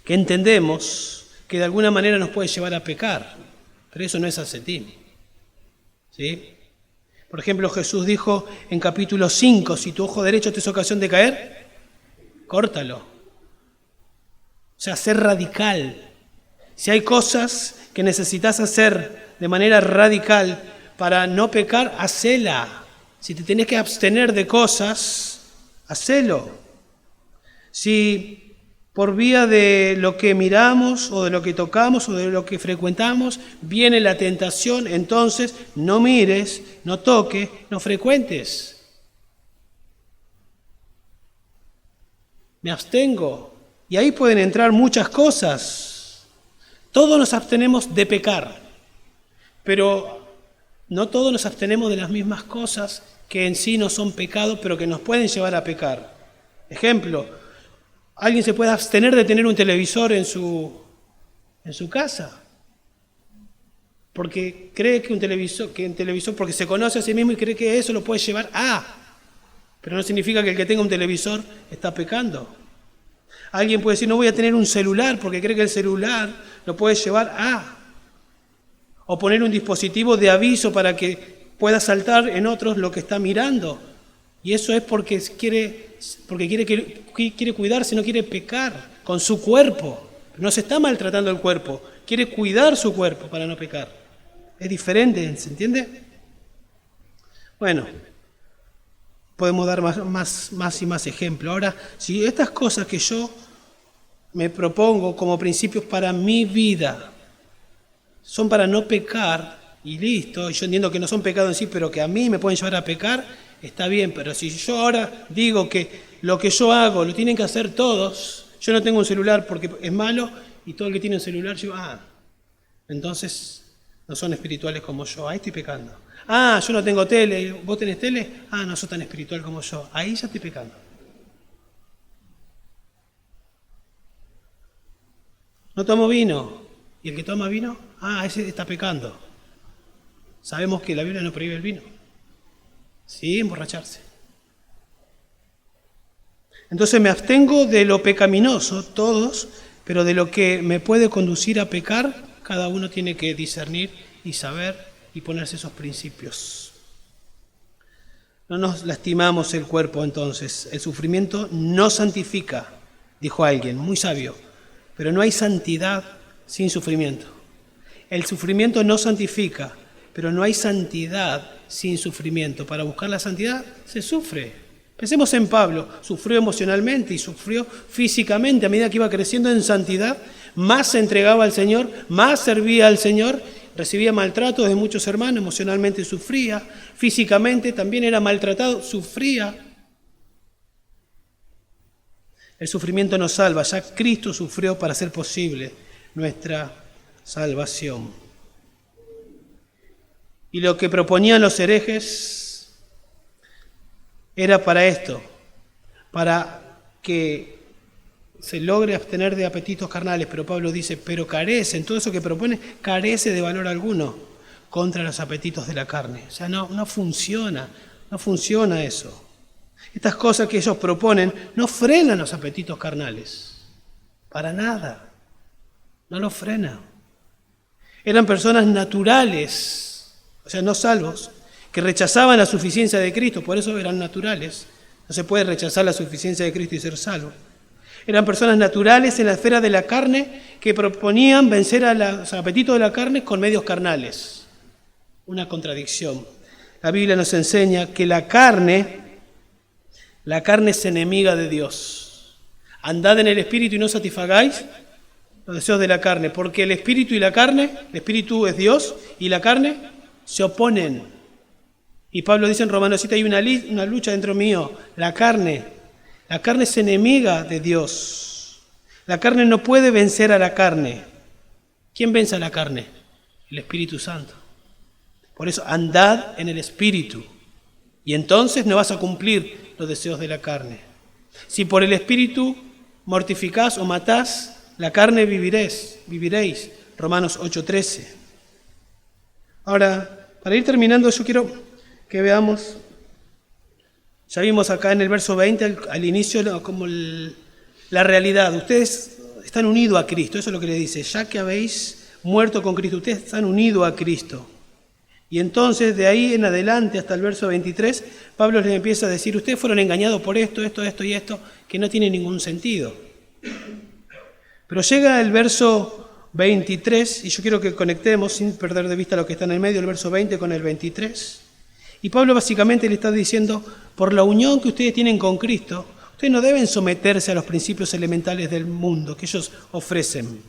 que entendemos que de alguna manera nos puede llevar a pecar, pero eso no es ascetismo, ¿sí? Por ejemplo, Jesús dijo en capítulo 5, si tu ojo derecho te es ocasión de caer, córtalo. O sea, ser radical. Si hay cosas que necesitas hacer de manera radical para no pecar, hacela. Si te tenés que abstener de cosas, hacelo. Si por vía de lo que miramos o de lo que tocamos o de lo que frecuentamos viene la tentación, entonces no mires, no toques, no frecuentes. Me abstengo. Y ahí pueden entrar muchas cosas. Todos nos abstenemos de pecar, pero no todos nos abstenemos de las mismas cosas que en sí no son pecados, pero que nos pueden llevar a pecar. Ejemplo, alguien se puede abstener de tener un televisor en su casa, porque cree que un televisor, porque se conoce a sí mismo y cree que eso lo puede llevar a, pero no significa que el que tenga un televisor está pecando. Alguien puede decir, no voy a tener un celular porque cree que el celular lo puede llevar a. O poner un dispositivo de aviso para que pueda saltar en otros lo que está mirando. Y eso es porque quiere cuidarse, no quiere pecar con su cuerpo. No se está maltratando el cuerpo, quiere cuidar su cuerpo para no pecar. Es diferente, ¿se entiende? Bueno, podemos dar más y más ejemplos. Ahora, si estas cosas que yo me propongo como principios para mi vida son para no pecar, y listo, y yo entiendo que no son pecados en sí, pero que a mí me pueden llevar a pecar, está bien. Pero si yo ahora digo que lo que yo hago lo tienen que hacer todos, yo no tengo un celular porque es malo, y todo el que tiene un celular, entonces no son espirituales como yo, ahí estoy pecando. Yo no tengo tele, ¿vos tenés tele? No sos tan espiritual como yo, ahí ya estoy pecando. No tomo vino, y el que toma vino, ese está pecando. Sabemos que la Biblia no prohíbe el vino. Sí, emborracharse. Entonces me abstengo de lo pecaminoso, todos, pero de lo que me puede conducir a pecar, cada uno tiene que discernir y saber y ponerse esos principios. No nos lastimamos el cuerpo entonces. El sufrimiento no santifica, dijo alguien, muy sabio, pero no hay santidad sin sufrimiento. El sufrimiento no santifica, pero no hay santidad sin sufrimiento. Para buscar la santidad se sufre. Pensemos en Pablo, sufrió emocionalmente y sufrió físicamente. A medida que iba creciendo en santidad, más se entregaba al Señor, más servía al Señor, recibía maltrato de muchos hermanos, emocionalmente sufría, físicamente también era maltratado, sufría. El sufrimiento nos salva, ya Cristo sufrió para hacer posible nuestra salvación. Y lo que proponían los herejes era para esto, para que se logre abstener de apetitos carnales, pero Pablo dice, pero carecen, todo eso que propone carece de valor alguno contra los apetitos de la carne. O sea, no funciona eso. Estas cosas que ellos proponen no frenan los apetitos carnales, para nada, no los frena. Eran personas naturales, o sea, no salvos, que rechazaban la suficiencia de Cristo, por eso eran naturales. No se puede rechazar la suficiencia de Cristo y ser salvo. Eran personas naturales en la esfera de la carne que proponían vencer a los apetitos de la carne con medios carnales. Una contradicción. La Biblia nos enseña que la carne es enemiga de Dios. Andad en el Espíritu y no satisfagáis los deseos de la carne, porque el Espíritu y la carne, el Espíritu es Dios y la carne se oponen. Y Pablo dice en Romanos 7, hay una lucha dentro mío, la carne es enemiga de Dios. La carne no puede vencer a la carne. ¿Quién vence a la carne? El Espíritu Santo. Por eso, andad en el Espíritu. Y entonces no vas a cumplir los deseos de la carne. Si por el Espíritu mortificás o matás, la carne viviréis. Romanos 8:13. Ahora, para ir terminando, yo quiero que veamos. Ya vimos acá en el verso 20, al inicio, como la realidad. Ustedes están unidos a Cristo, eso es lo que le dice. Ya que habéis muerto con Cristo, ustedes están unidos a Cristo. Y entonces, de ahí en adelante, hasta el verso 23, Pablo les empieza a decir, ustedes fueron engañados por esto y esto, que no tiene ningún sentido. Pero llega el verso 23, y yo quiero que conectemos, sin perder de vista lo que está en el medio, el verso 20 con el 23. Y Pablo básicamente le está diciendo, por la unión que ustedes tienen con Cristo, ustedes no deben someterse a los principios elementales del mundo que ellos ofrecen.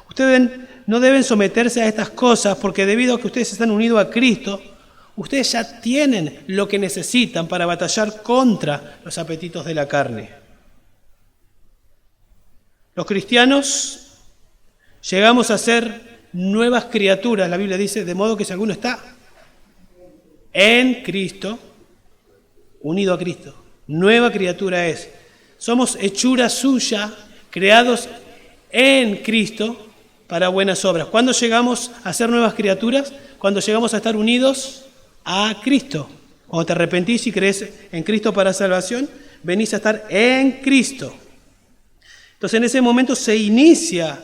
Ustedes no deben someterse a estas cosas porque debido a que ustedes están unidos a Cristo, ustedes ya tienen lo que necesitan para batallar contra los apetitos de la carne. Los cristianos llegamos a ser nuevas criaturas, la Biblia dice, de modo que si alguno está en Cristo, unido a Cristo, nueva criatura es. Somos hechura suya, creados en Cristo para buenas obras. ¿Cuándo llegamos a ser nuevas criaturas? Cuando llegamos a estar unidos a Cristo. Cuando te arrepentís y crees en Cristo para salvación, venís a estar en Cristo. Entonces en ese momento se inicia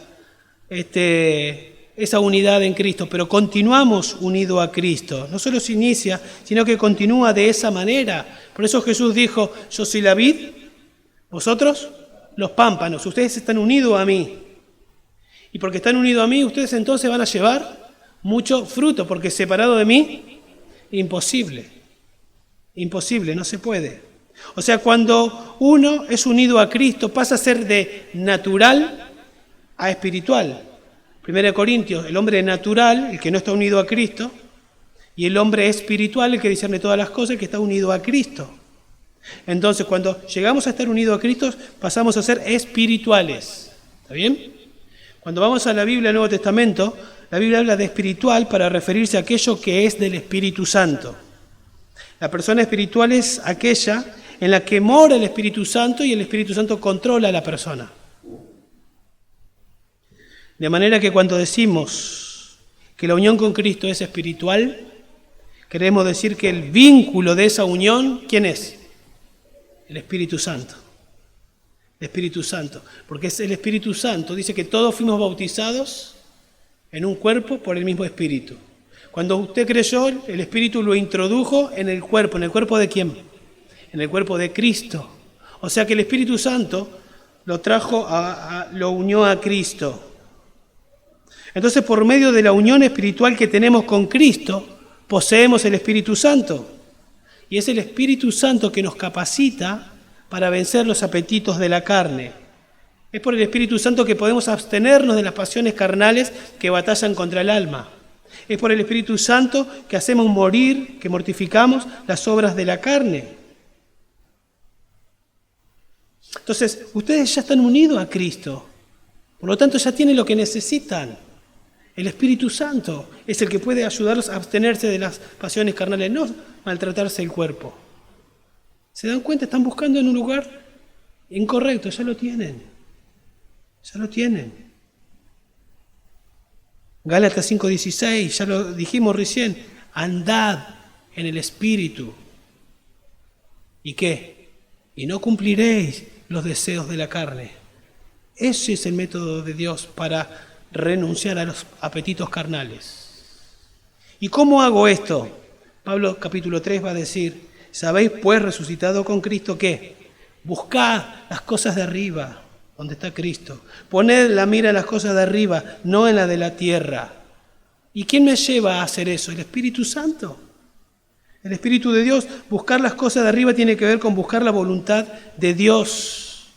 esa unidad en Cristo, pero continuamos unidos a Cristo. No solo se inicia, sino que continúa de esa manera. Por eso Jesús dijo, yo soy la vid, vosotros los pámpanos, ustedes están unidos a mí. Y porque están unidos a mí, ustedes entonces van a llevar mucho fruto, porque separado de mí, imposible, no se puede. O sea, cuando uno es unido a Cristo, pasa a ser de natural a espiritual. 1 Corintios, el hombre natural, el que no está unido a Cristo, y el hombre espiritual, el que discierne todas las cosas, el que está unido a Cristo. Entonces, cuando llegamos a estar unidos a Cristo, pasamos a ser espirituales. ¿Está bien? Cuando vamos a la Biblia, al Nuevo Testamento, la Biblia habla de espiritual para referirse a aquello que es del Espíritu Santo. La persona espiritual es aquella en la que mora el Espíritu Santo y el Espíritu Santo controla a la persona. De manera que cuando decimos que la unión con Cristo es espiritual, queremos decir que el vínculo de esa unión, ¿quién es? El Espíritu Santo. el Espíritu Santo, porque es el Espíritu Santo. Dice que todos fuimos bautizados en un cuerpo por el mismo Espíritu. Cuando usted creyó, el Espíritu lo introdujo en el cuerpo. ¿En el cuerpo de quién? En el cuerpo de Cristo. O sea que el Espíritu Santo lo trajo, lo unió a Cristo. Entonces, por medio de la unión espiritual que tenemos con Cristo, poseemos el Espíritu Santo. Y es el Espíritu Santo que nos capacita para vencer los apetitos de la carne. Es por el Espíritu Santo que podemos abstenernos de las pasiones carnales que batallan contra el alma. Es por el Espíritu Santo que hacemos morir, que mortificamos las obras de la carne. Entonces, ustedes ya están unidos a Cristo. Por lo tanto, ya tienen lo que necesitan. El Espíritu Santo es el que puede ayudarlos a abstenerse de las pasiones carnales, no maltratarse el cuerpo. ¿Se dan cuenta? Están buscando en un lugar incorrecto, ya lo tienen. Ya lo tienen. Gálatas 5:16, ya lo dijimos recién, andad en el Espíritu. ¿Y qué? Y no cumpliréis los deseos de la carne. Ese es el método de Dios para renunciar a los apetitos carnales. ¿Y cómo hago esto? Pablo capítulo 3 va a decir, ¿sabéis pues resucitado con Cristo qué? Buscad las cosas de arriba, donde está Cristo. Poned la mira en las cosas de arriba, no en la de la tierra. ¿Y quién me lleva a hacer eso? El Espíritu Santo. El Espíritu de Dios. Buscar las cosas de arriba tiene que ver con buscar la voluntad de Dios.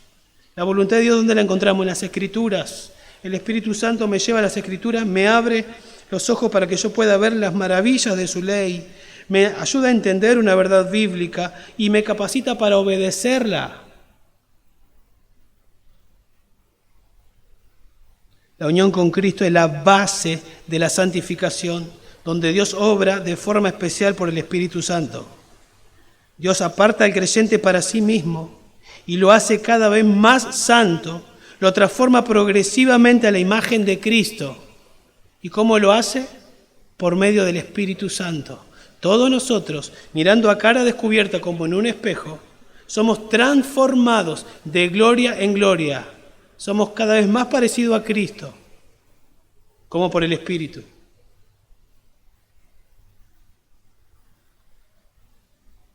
La voluntad de Dios, ¿dónde la encontramos? En las Escrituras. El Espíritu Santo me lleva a las Escrituras, me abre los ojos para que yo pueda ver las maravillas de su ley, me ayuda a entender una verdad bíblica y me capacita para obedecerla. La unión con Cristo es la base de la santificación, donde Dios obra de forma especial por el Espíritu Santo. Dios aparta al creyente para sí mismo y lo hace cada vez más santo, lo transforma progresivamente a la imagen de Cristo. ¿Y cómo lo hace? Por medio del Espíritu Santo. Todos nosotros, mirando a cara descubierta como en un espejo, somos transformados de gloria en gloria. Somos cada vez más parecidos a Cristo, como por el Espíritu.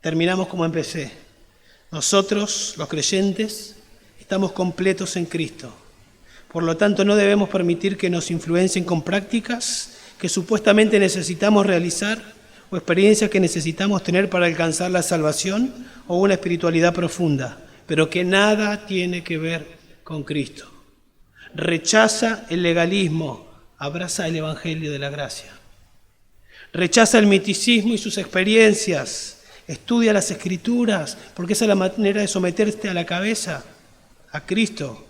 Terminamos como empecé. Nosotros, los creyentes, estamos completos en Cristo. Por lo tanto, no debemos permitir que nos influencien con prácticas que supuestamente necesitamos realizar o experiencias que necesitamos tener para alcanzar la salvación o una espiritualidad profunda, pero que nada tiene que ver con Cristo. Rechaza el legalismo, abraza el Evangelio de la gracia. Rechaza el misticismo y sus experiencias. Estudia las Escrituras, porque esa es la manera de someterte a la cabeza, a Cristo.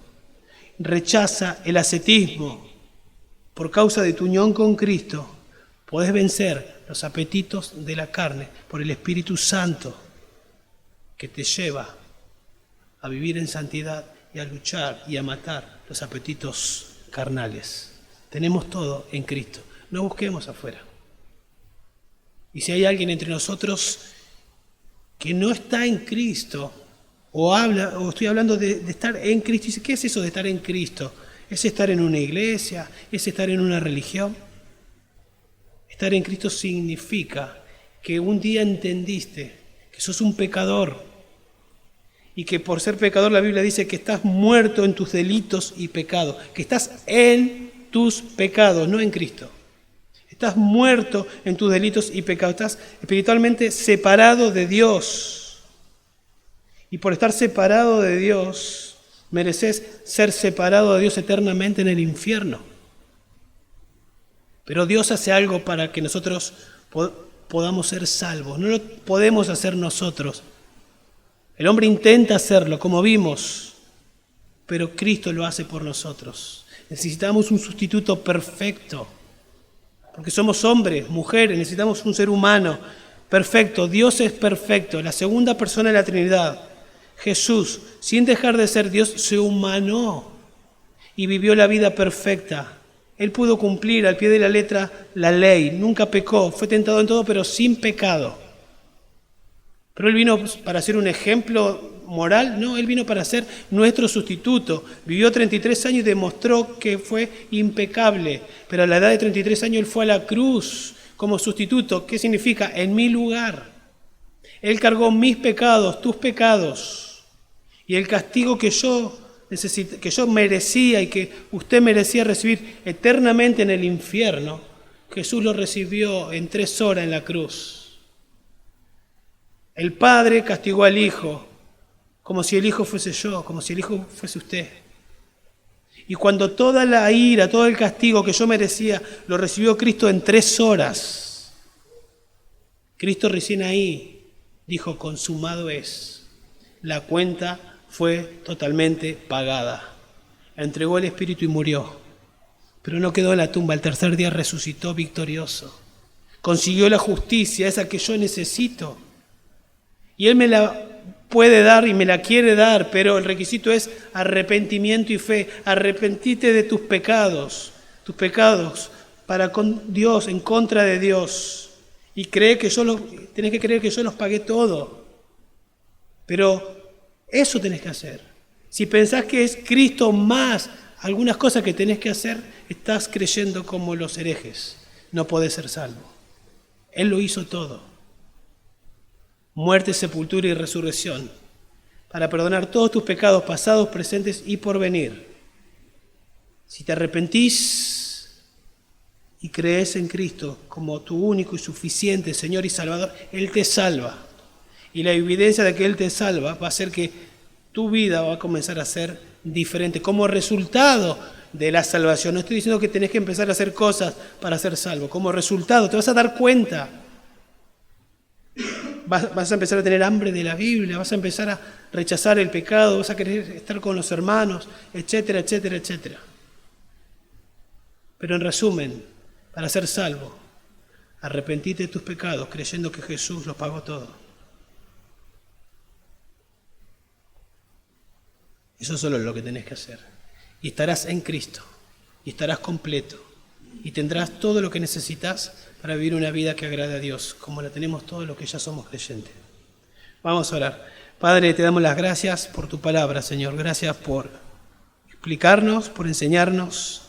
Rechaza el ascetismo. Por causa de tu unión con Cristo, podés vencer los apetitos de la carne por el Espíritu Santo que te lleva a vivir en santidad y a luchar y a matar los apetitos carnales. Tenemos todo en Cristo. No busquemos afuera. Y si hay alguien entre nosotros que no está en Cristo, o estoy hablando de estar en Cristo, dice, ¿qué es eso de estar en Cristo? ¿Es estar en una iglesia? ¿Es estar en una religión? Estar en Cristo significa que un día entendiste que sos un pecador y que por ser pecador la Biblia dice que estás muerto en tus delitos y pecados, que estás en tus pecados, no en Cristo. Estás muerto en tus delitos y pecados, estás espiritualmente separado de Dios. Y por estar separado de Dios, mereces ser separado de Dios eternamente en el infierno. Pero Dios hace algo para que nosotros podamos ser salvos. No lo podemos hacer nosotros. El hombre intenta hacerlo, como vimos, pero Cristo lo hace por nosotros. Necesitamos un sustituto perfecto, porque somos hombres, mujeres, necesitamos un ser humano perfecto. Dios es perfecto, la segunda persona de la Trinidad. Jesús, sin dejar de ser Dios, se humanó y vivió la vida perfecta. Él pudo cumplir al pie de la letra la ley, nunca pecó, fue tentado en todo, pero sin pecado. Pero Él vino para ser un ejemplo moral, no, Él vino para ser nuestro sustituto. Vivió 33 años y demostró que fue impecable, pero a la edad de 33 años Él fue a la cruz como sustituto. ¿Qué significa? En mi lugar. Él cargó mis pecados, tus pecados, y el castigo que yo merecía y que usted merecía recibir eternamente en el infierno, Jesús lo recibió en 3 horas en la cruz. El Padre castigó al Hijo, como si el Hijo fuese yo, como si el Hijo fuese usted. Y cuando toda la ira, todo el castigo que yo merecía, lo recibió Cristo en 3 horas, Cristo recién ahí dijo, consumado es. La cuenta fue totalmente pagada. Entregó el Espíritu y murió. Pero no quedó en la tumba, al tercer día resucitó victorioso. Consiguió la justicia, esa que yo necesito. Y Él me la puede dar y me la quiere dar, pero el requisito es arrepentimiento y fe. Arrepentite de tus pecados para con Dios, en contra de Dios. Y tenés que creer que yo los pagué todo. Pero eso tenés que hacer. Si pensás que es Cristo más algunas cosas que tenés que hacer, estás creyendo como los herejes. No podés ser salvo. Él lo hizo todo. Muerte, sepultura y resurrección, para perdonar todos tus pecados pasados, presentes y por venir. Si te arrepentís y crees en Cristo como tu único y suficiente Señor y Salvador, Él te salva. Y la evidencia de que Él te salva va a ser que tu vida va a comenzar a ser diferente como resultado de la salvación. No estoy diciendo que tenés que empezar a hacer cosas para ser salvo. Como resultado te vas a dar cuenta. Vas a empezar a tener hambre de la Biblia, vas a empezar a rechazar el pecado, vas a querer estar con los hermanos, etcétera, etcétera, etcétera. Pero en resumen, para ser salvo, arrepentite de tus pecados creyendo que Jesús los pagó todo. Eso solo es lo que tenés que hacer. Y estarás en Cristo, y estarás completo, y tendrás todo lo que necesitas para vivir una vida que agrade a Dios, como la tenemos todos los que ya somos creyentes. Vamos a orar. Padre, te damos las gracias por tu palabra, Señor. Gracias por explicarnos, por enseñarnos,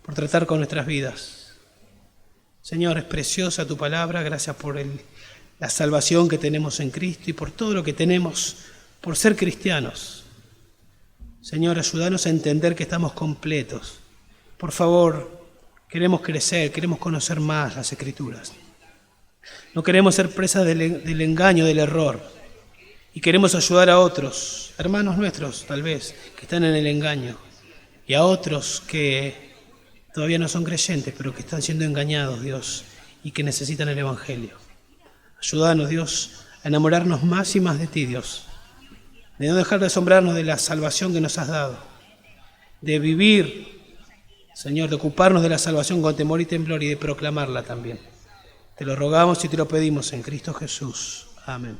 por tratar con nuestras vidas. Señor, es preciosa tu palabra. Gracias por la salvación que tenemos en Cristo y por todo lo que tenemos por ser cristianos. Señor, ayúdanos a entender que estamos completos. Por favor, queremos crecer, queremos conocer más las Escrituras. No queremos ser presas del engaño, del error. Y queremos ayudar a otros, hermanos nuestros tal vez, que están en el engaño. Y a otros que todavía no son creyentes, pero que están siendo engañados, Dios, y que necesitan el Evangelio. Ayúdanos, Dios, a enamorarnos más y más de ti, Dios. De no dejar de asombrarnos de la salvación que nos has dado. De vivir, Señor, de ocuparnos de la salvación con temor y temblor y de proclamarla también. Te lo rogamos y te lo pedimos en Cristo Jesús. Amén.